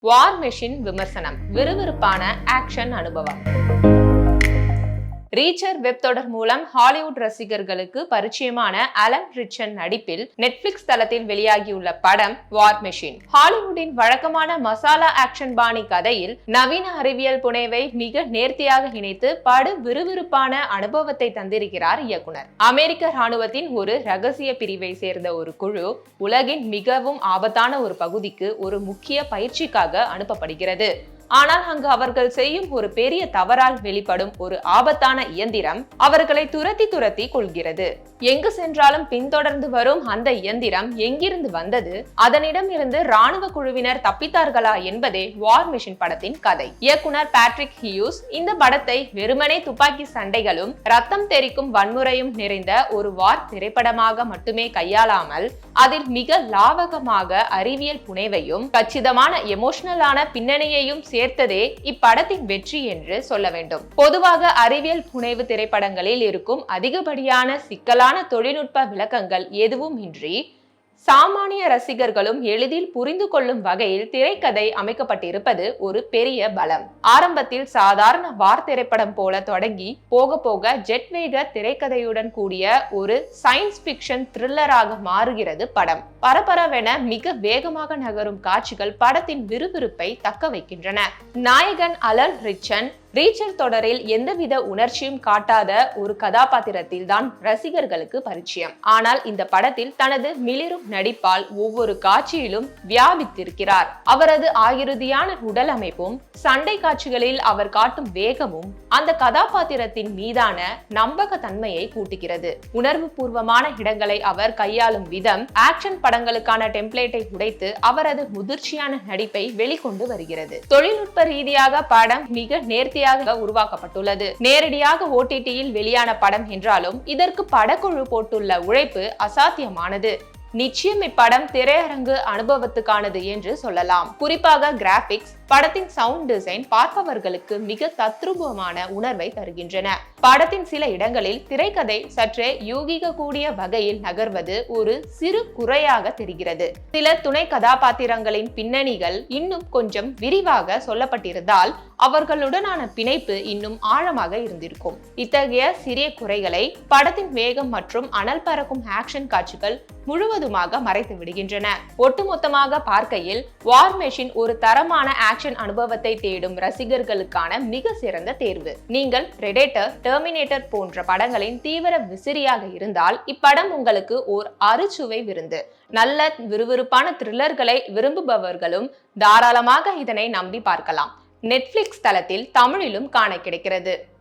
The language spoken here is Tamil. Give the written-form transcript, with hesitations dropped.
வார் மெஷின் விமர்சனம், விறுவிறுப்பான ஆக்ஷன் அனுபவம். ரீச்சர் வெப் தொடர் மூலம் ஹாலிவுட் ரசிகர்களுக்கு பரிச்சயமான அலன் ரிச்சன் நடிப்பில் நெட்ஃபிளிக்ஸ் தளத்தில் வெளியாகியுள்ள படம் வார் மெஷின். ஹாலிவுட்டின் வழக்கமான மசாலா ஆக்ஷன் பாணி கதையில் நவீன அறிவியல் புனைவை மிக நேர்த்தியாக இணைத்து படு விறுவிறுப்பான அனுபவத்தை தந்திருக்கிறார் இயக்குனர். அமெரிக்க ராணுவத்தின் ஒரு ரகசிய பிரிவை சேர்ந்த ஒரு குழு உலகின் மிகவும் ஆபத்தான ஒரு பகுதிக்கு ஒரு முக்கிய பயிற்சிக்காக அனுப்பப்படுகிறது. ஆனால் அங்கு அவர்கள் செய்யும் ஒரு பெரிய தவறால் வெளிப்படும் ஒரு ஆபத்தான இயந்திரம் அவர்களை துரத்தி கொள்கிறது. எங்கு சென்றாலும் பின்தொடர்ந்து வரும் அந்த இயந்திரம் எங்கிருந்து வந்தது, அதனிடம் இருந்து ராணுவ குழுவினர் தப்பித்தார்களா என்பதே வார் மெஷின் படத்தின் கதை. இயக்குனர் பேட்ரிக் ஹியூஸ் இந்த படத்தை வெறுமனே துப்பாக்கி சண்டைகளும் ரத்தம் தெறிக்கும் வன்முறையும் நிறைந்த ஒரு வார் திரைப்படமாக மட்டுமே கையாளாமல் அதில் மிக லாவகமாக அறிவியல் புனைவையும் கச்சிதமான எமோஷனலான பின்னணியையும் சேர்த்ததே இப்படத்தின் வெற்றி என்று சொல்ல வேண்டும். பொதுவாக அறிவியல் புனைவு திரைப்படங்களில் இருக்கும் அதிகப்படியான சிக்கலான தொழில்நுட்ப விளக்கங்கள் எதுவும் இன்றி சாமானிய ரசிகர்களும் எளிதில் புரிந்து கொள்ளும் வகையில் திரைக்கதை அமைக்கப்பட்டிருப்பது ஒரு பெரிய பலம். ஆரம்பத்தில் சாதாரண வார் திரைப்படம் போல தொடங்கி போக போக ஜெட் வேக திரைக்கதையுடன் கூடிய ஒரு சயின்ஸ் பிக்ஷன் த்ரில்லராக மாறுகிறது படம். பரபரவென மிக வேகமாக நகரும் காட்சிகள் படத்தின் விறுவிறுப்பை தக்க வைக்கின்றன. நாயகன் அலன் ரிச்சன் ரீச்சர் தொடரில் எந்தவித உணர்ச்சியும் காட்டாத ஒரு கதாபாத்திரத்தில் தான் ரசிகர்களுக்கு பரிச்சயம். ஆனால் இந்த படத்தில் தனது மிளிரும் நடிப்பால் ஒவ்வொரு காட்சியிலும் வியாபித்திருக்கிறார். அவரது ஆகிருதியான உடல் அமைப்பும் சண்டை காட்சிகளில் அவர் காட்டும் வேகமும் அந்த கதாபாத்திரத்தின் மீதான நம்பகத்தன்மையை கூட்டுகிறது. உணர்வு பூர்வமான இடங்களை அவர் கையாளும் விதம் ஆக்ஷன் படங்களுக்கான டெம்ப்ளேட்டை உடைத்து அவரது முதிர்ச்சியான நடிப்பை வெளிக்கொண்டு வருகிறது. தொழில்நுட்ப ரீதியாக படம் மிக நேர்த்தி உருவாக்கப்பட்டுள்ளது. நேரடியாக OTT-யில் வெளியான படம் என்றாலும் இதற்கு படக்குழு போட்டுள்ள உழைப்பு அசாத்தியமானது. நிச்சயம் இப்படம் திரையரங்கு அனுபவத்துக்கானது என்று சொல்லலாம். குறிப்பாக கிராபிக்ஸ், படத்தின் சவுண்ட் டிசைன் பார்ப்பவர்களுக்கு மிக தத்ரூபமான உணர்வை தருகின்றன. படத்தின் சில இடங்களில் திரைக்கதை சற்றே யூகிக்க கூடிய வகையில் நகர்வது ஒரு சிறு குறையாக தெரிகிறது. சில துணை கதாபாத்திரங்களின் பின்னணிகள் இன்னும் கொஞ்சம் விரிவாக சொல்லப்பட்டிருந்தால் அவர்களுடனான பிணைப்பு இன்னும் ஆழமாக இருந்திருக்கும். இத்தகைய சிறிய குறைகளை படத்தின் வேகம் மற்றும் அனல் பறக்கும் ஆக்ஷன் காட்சிகள் முழுவதுமாக மறைத்து விடுகின்றன. ஒட்டுமொத்தமாக பார்க்கையில் வார் மெஷின் ஒரு தரமான ஆக்ஷன் அனுபவத்தை தேடும் ரசிகர்களுக்கான மிக சிறந்த தேர்வு. நீங்கள் பிரெடேட்டர், டெர்மினேட்டர் போன்ற படங்களின் தீவிர விசிறியாக இருந்தால் இப்படம் உங்களுக்கு ஓர் அறுசுவை விருந்து. நல்ல விறுவிறுப்பான த்ரில்லர்களை விரும்புபவர்களும் தாராளமாக இதனை நம்பி பார்க்கலாம். நெட்ஃபிளிக்ஸ் தளத்தில் தமிழிலும் காண கிடைக்கிறது.